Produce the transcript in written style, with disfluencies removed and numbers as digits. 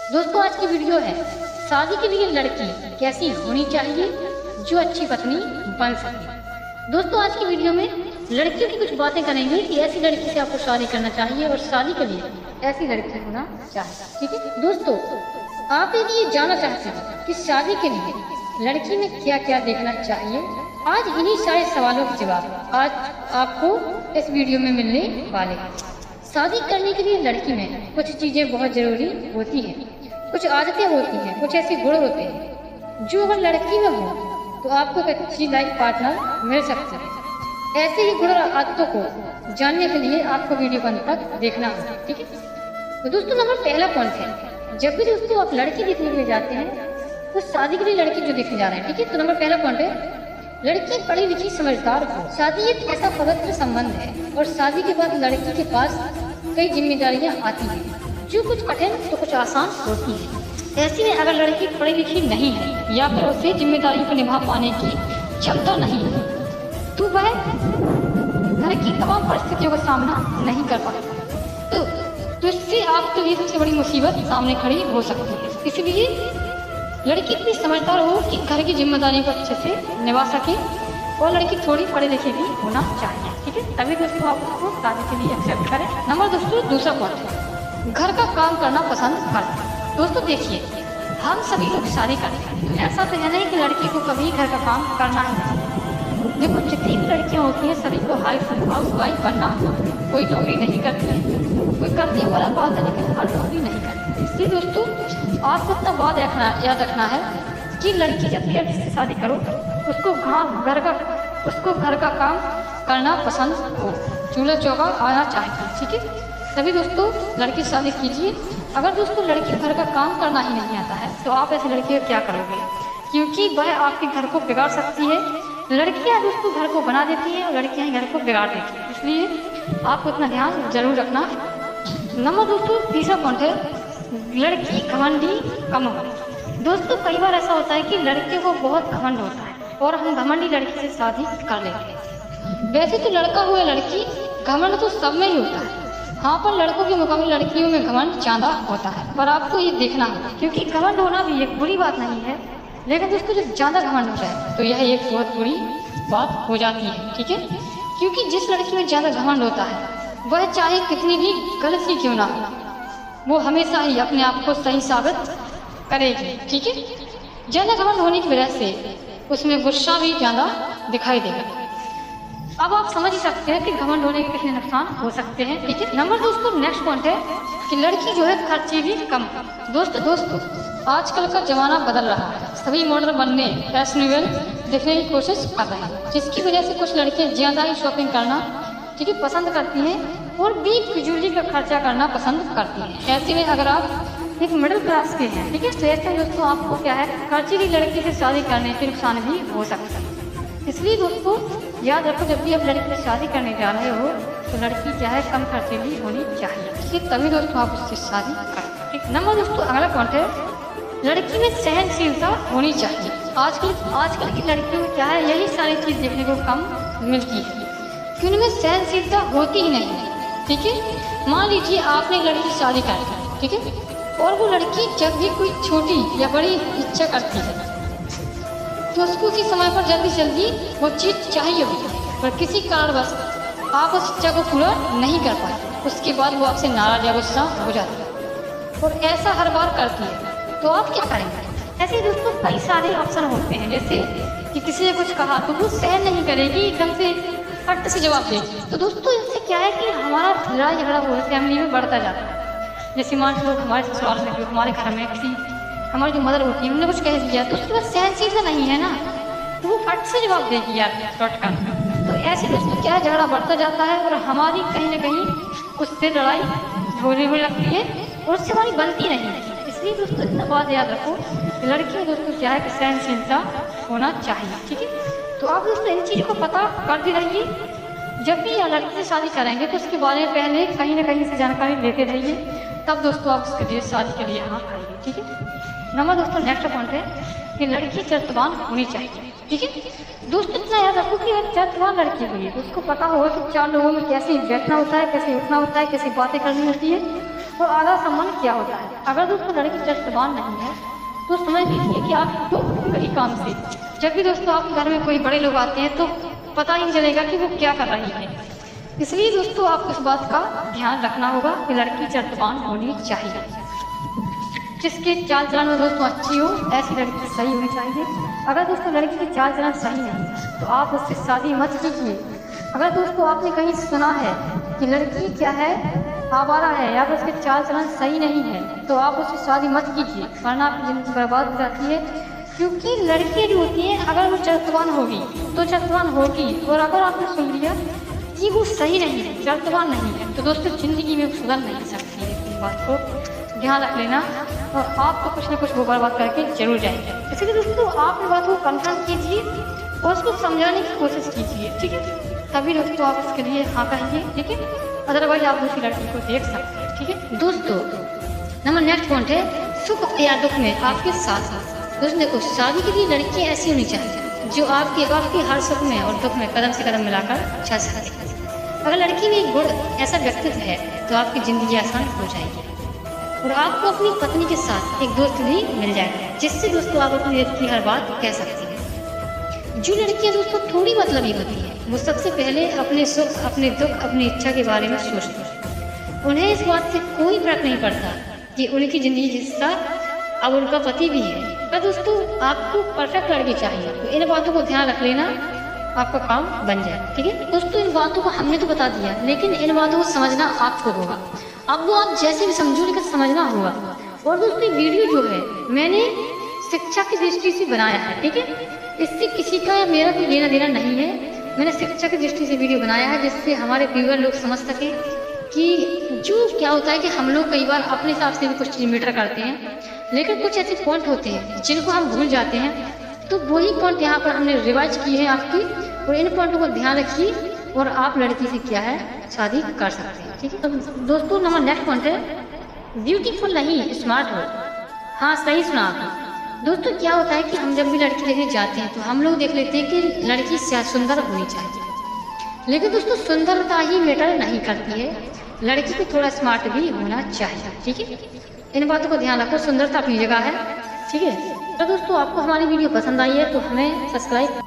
दोस्तों आज की वीडियो है शादी के लिए लड़की कैसी होनी चाहिए जो अच्छी पत्नी बन सके। दोस्तों आज की वीडियो में लड़कियों की कुछ बातें करेंगे कि ऐसी लड़की से आपको शादी करना चाहिए और शादी के लिए ऐसी लड़की होना चाहिए। ठीक है दोस्तों, आप यदि ये जानना चाहते हैं कि शादी के लिए लड़की में क्या क्या देखना चाहिए, आज इन्हीं सारे सवालों के जवाब आज आपको इस वीडियो में मिलने वाले हैं। शादी करने के लिए लड़की में कुछ चीज़ें बहुत ज़रूरी होती हैं, कुछ आदतें होती हैं, कुछ ऐसे गुण होते हैं जो अगर लड़की में हो तो आपको एक अच्छी लाइफ पार्टनर मिल सकता है। ऐसे ही गुण और आदतों को जानने के लिए आपको वीडियो को अंत तक देखना होगा। ठीक है तो दोस्तों नंबर पहला पॉइंट है, जब भी दोस्तों आप लड़की देखने के लिए जाते हैं तो शादी के लिए लड़की जो देखने जा रहे हैं, ठीक है, तो नंबर पहला पॉइंट है लड़की पढ़ी लिखी समझदार हो। शादी एक ऐसा पवित्र संबंध है और शादी के बाद लड़की के पास कई जिम्मेदारियां आती हैं जो कुछ कठिन तो कुछ आसान होती है। ऐसी में अगर लड़की पढ़ी लिखी नहीं है या फिर उसे जिम्मेदारी को निभा पाने की क्षमता नहीं है तो वह घर की तमाम परिस्थितियों का सामना नहीं कर पाती, तो इससे आपके लिए सबसे बड़ी मुसीबत सामने खड़ी हो सकती है। इसलिए लड़की इतनी समझदार हो कि घर की जिम्मेदारियों को अच्छे से निभा सके और लड़की थोड़ी पढ़े लिखे भी होना चाहिए। ठीक है, तभी दोस्तों आप उसको शादी के लिए एक्सेप्ट करें। नंबर दोस्तों दूसरा पॉइंट है घर का काम करना पसंद करते हैं। दोस्तों देखिए, हम सभी लोग शादी करते हैं तो ऐसा तो है नहीं कि लड़की को कभी घर का काम करना ही नहीं। देखो जितनी भी लड़कियाँ होती हैं सभी को हाउस वाइफ बनना, कोई नौकरी नहीं करती, कोई करती वाला बात है लेकिन हर नौकरी नहीं करती। इसलिए दोस्तों आपको इतना बात याद रखना है कि लड़की जब भी लड़की से शादी करो उसको घर का काम करना पसंद हो, चूल्हा चौका आना चाहिए। ठीक है, तभी दोस्तों लड़की शादी कीजिए। अगर दोस्तों लड़की घर का काम करना ही नहीं आता है तो आप ऐसी लड़की को क्या करोगे, क्योंकि वह आपके घर को बिगाड़ सकती है। लड़कियां दोस्तों घर को बना देती हैं और लड़कियां घर को बिगाड़ देती हैं, इसलिए आपको इतना ध्यान जरूर रखना है। नंबर दोस्तों तीसरा पॉइंट है लड़की घमंडी कम हो। दोस्तों कई बार ऐसा होता है कि लड़के को बहुत घमंड होता है और हम घमंडी लड़की से शादी कर लेते हैं। वैसे तो लड़का हो या लड़की घमंड तो सब में ही होता है, हाँ, पर लड़कों के मुकाबले लड़कियों में घमंड ज़्यादा होता है। पर आपको ये देखना है क्योंकि घमंड होना भी एक बुरी बात नहीं है, लेकिन दोस्तों जब ज़्यादा घमंड हो जाए तो यह एक बहुत बुरी बात हो जाती है। ठीक है, क्योंकि जिस लड़की में ज़्यादा घमंड होता है वह चाहे कितनी भी गलत ही क्यों ना हो, वो हमेशा ही अपने आप को सही साबित करेगी। ठीक है, ज़्यादा घमंड होने की वजह से उसमें गुस्सा भी ज़्यादा दिखाई देगा। अब आप समझ ही सकते हैं कि घमंड होने के कितने नुकसान हो सकते हैं। ठीक है, नंबर दोस्तों नेक्स्ट पॉइंट है कि लड़की जो है खर्चे भी कम। दोस्तों आजकल का जमाना बदल रहा है, सभी मॉडल बनने फैशनेबल दिखने की कोशिश कर रहे हैं, जिसकी वजह से कुछ लड़कियां ज़्यादा ही शॉपिंग करना ठीक है पसंद करती हैं और भी फिजूली का खर्चा करना पसंद करती हैं। ऐसे में अगर आप एक मिडिल क्लास के हैं, ठीक है, तो ऐसे दोस्तों आपको क्या है खर्चीली लड़की से शादी करने के नुकसान भी हो सकता है। इसलिए दोस्तों याद रखो जब भी आप लड़की से शादी करने जा रहे हो तो लड़की क्या है कम खर्चीली होनी चाहिए। ठीक है, तभी दोस्तों आप उससे शादी करें। ठीक, नंबर दोस्तों अगला पॉइंट है लड़की में सहनशीलता होनी चाहिए। आजकल की लड़कियों में क्या है यही सारी चीज़ देखने को कम मिलती है कि उनमें सहनशीलता होती ही नहीं है। ठीक है, मान लीजिए आपने एक लड़की से शादी कर ली, ठीक है, और वो लड़की जब भी कोई छोटी या बड़ी इच्छा करती है तो उसको उसी समय पर जल्दी वो चीज़ चाहिए होती है, पर किसी कारणवश आप उस इच्छा को पूरा नहीं कर पाए, उसके बाद वो आपसे नाराज या गुस्सा हो जाती है और ऐसा हर बार करती है, तो आप क्या करेंगे। ऐसे दोस्तों कई सारे ऑप्शन होते हैं, जैसे कि किसी ने कुछ कहा तो वो सहन नहीं करेगी, एकदम से फट से जवाब देगी। तो दोस्तों इससे क्या है कि हमारा लड़ाई झगड़ा वो फैमिली में बढ़ता जाता है। जैसे मान लो हमारे ससुराल में जो हमारे घर में किसी हमारी जो मदर होती है उन्होंने कुछ कह दिया तो उसके बाद सहनशीलता नहीं है ना, तो वो फट से जवाब देगी यार लौट कर। तो ऐसे दोस्तों क्या झगड़ा बढ़ता जाता है और हमारी कहीं ना कहीं उससे लड़ाई होने लगती है और उससे हमारी बनती नहीं है। इसलिए दोस्तों इतना बात याद रखो कि लड़की में दोस्तों क्या है कि सहनशीलता होना चाहिए। ठीक है, तो आप दोस्तों इन चीज़ों को पता करते रहिए। जब भी या लड़की से शादी करेंगे तो उसके बारे में पहले कहीं ना कहीं से जानकारी लेते रहिए, तब दोस्तों आप उसके लिए शादी के लिए हाँ करेंगे। ठीक है, नंबर दोस्तों नेक्स्ट पॉइंट है कि लड़की चरित्रवान होनी चाहिए। ठीक है दोस्तों, इतना याद रखो कि अगर चरित्रवान लड़की हुई है तो उसको पता होगा कि चार लोगों में कैसे बैठना होता है, कैसे उठना होता है, कैसे बातें करनी होती है तो आधा संबंध क्या होता है। अगर दोस्तों लड़की चरित्रवान नहीं है तो समझ लीजिए कि आप तो कई काम से, जब भी दोस्तों आपके घर में कोई बड़े लोग आते हैं तो पता ही नहीं चलेगा कि वो क्या कर रही है। इसलिए दोस्तों आपको इस बात का ध्यान रखना होगा कि लड़की चरित्रवान होनी चाहिए, जिसके चाल चलन में दोस्तों अच्छी हो, ऐसी लड़की सही होनी चाहिए। अगर दोस्तों लड़की की चाल चलन सही नहीं तो आप उससे शादी मत कीजिए। अगर दोस्तों आपने कहीं सुना है कि लड़की क्या है, आवारा है या फिर उसके चाल चलन सही नहीं है, तो आप उससे शादी मत कीजिए, वरना आपकी जिंदगी बर्बाद हो जाती है। क्योंकि लड़कियाँ जो होती हैं अगर वो चरित्रवान होगी तो चरित्रवान होगी, और अगर आपने सुन लिया कि वो सही नहीं है, चरित्रवान नहीं है, तो दोस्तों ज़िंदगी में सुधर नहीं सकती है। इस बात को ध्यान रख लेना, और आपको कुछ ना कुछ वो बर्बाद करके जरूर जाएंगे। इसलिए दोस्तों आप इस बात को कंफर्म कीजिए और उसको समझाने की कोशिश कीजिए, ठीक है। तभी दोस्तों आप उसके लिए हाँ कहिए, ठीक है। अदरवाइज आप दूसरी लड़की को देख सकते हैं, ठीक है। दोस्तों नंबर नेक्स्ट पॉइंट है सुख या दुख में आपके साथ। दोस्तों देखो, शादी के लिए लड़कियाँ ऐसी होनी चाहिए जो आपके हर सुख में और दुख में कदम से कदम मिलाकर चल सके। अगर लड़की में एक गुण ऐसा व्यक्तित्व है तो आपकी ज़िंदगी आसान हो जाएगी, और आपको अपनी पत्नी के साथ एक दोस्त भी मिल जाएगा, जिससे दोस्तों आप अपनी दिल की हर बात कह सकते हैं। जो लड़कियां दोस्तों थोड़ी मतलबी होती हैं, वो सबसे पहले अपने सुख, अपने दुख, अपनी इच्छा के बारे में सोचती हैं। उन्हें इस बात से कोई फर्क नहीं पड़ता कि उनकी ज़िंदगी जिसका अब उनका पति भी है। पर दोस्तों आपको परफेक्ट लड़की चाहिए, तो इन बातों को ध्यान रख लेना, आपका काम बन जाए, ठीक है। दोस्तों इन बातों को हमने तो बता दिया, लेकिन इन बातों को समझना आपको होगा। अब वो आप जैसे भी समझो, लेकिन समझना होगा। और दोस्तों वीडियो जो है मैंने शिक्षा की दृष्टि से बनाया है, ठीक है। इससे किसी का या मेरा कोई लेना देना नहीं है, मैंने शिक्षा की दृष्टि से वीडियो बनाया है, जिससे हमारे व्यूअर लोग समझ सके कि जो क्या होता है कि हम लोग कई बार अपने हिसाब से भी कुछ चीज़ मैटर करते हैं, लेकिन कुछ ऐसे पॉइंट होते हैं जिनको हम भूल जाते हैं। तो वही पॉइंट यहाँ पर हमने रिवाइज किए हैं आपकी, और इन पॉइंटों को ध्यान रखिए और आप लड़की से क्या है शादी कर सकते हैं, ठीक है। तो दोस्तों नंबर नेक्स्ट पॉइंट है ब्यूटीफुल नहीं स्मार्ट हो। हाँ सही सुना आपने। दोस्तों क्या होता है कि हम जब भी लड़की देखने जाते हैं तो हम लोग देख लेते हैं कि लड़की सुंदर होनी चाहिए, लेकिन दोस्तों सुंदरता ही मैटर नहीं करती है, लड़की को थोड़ा स्मार्ट भी होना चाहिए, ठीक है। इन बातों को ध्यान रखो, सुंदरता अपनी जगह है, ठीक है। तो दोस्तों आपको हमारी वीडियो पसंद आई है तो हमें सब्सक्राइब